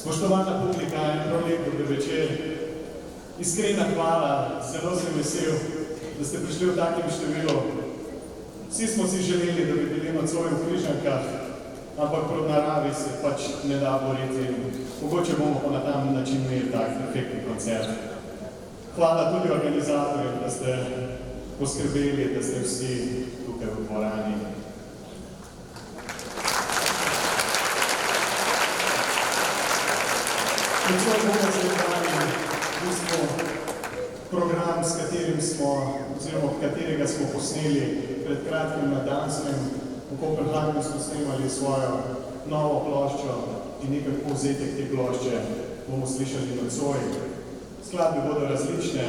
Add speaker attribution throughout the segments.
Speaker 1: Spoštovana publika, prav lep dober večer. Iskrena hvala, zelo sem vesel, da ste prišli v takem številu. Vsi smo si želeli, da bi bili nocoj v Križankah, ampak proti naravi se pač ne da boriti. Mogoče bomo pa na ta način imeli tak efektni koncert. Hvala tudi organizatorjem, da ste poskrbeli, da ste vsi tukaj v dvorani. Nocoj bomo sledali v bistvu program, s katerim smo, oziroma katerega smo posneli pred kratkim na Danskem. V Kopenhagnu smo snemali svojo novo ploščo in nekaj povzetek te plošče bomo slišali nocoj. Skladbe bodo različne.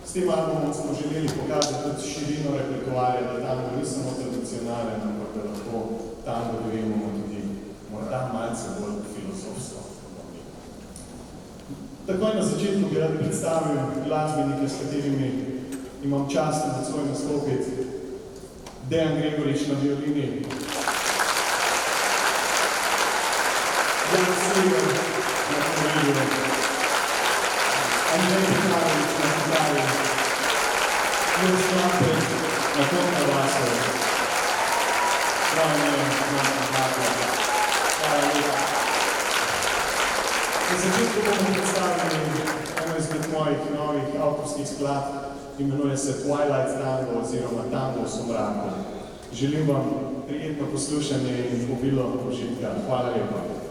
Speaker 1: S tem albumom smo želeli pokazati tudi širino repertoarja, da tango ni samo tradicionalen, ampak da lahko tango dojemamo tudi morda malce bolj filozofsko. Takoj na začetku bi rad predstavil glasbenike, s katerimi imam čast nocoj nastopiti. Dejan Gregorič na violini, Jan Sever na klavirju, Andrej Pekarovič na kitari, Miroš Klapek na kontrabasu, Prav Njem na kontrabasu. Hvala lepa. Na začetku bomo predstavili eno izmed mojih novih avtorskih skladb, imenuje se Twilight Tango oziroma Tango v somraku. Želim vam prijetno poslušanje in obilo užitka. Hvala lepa.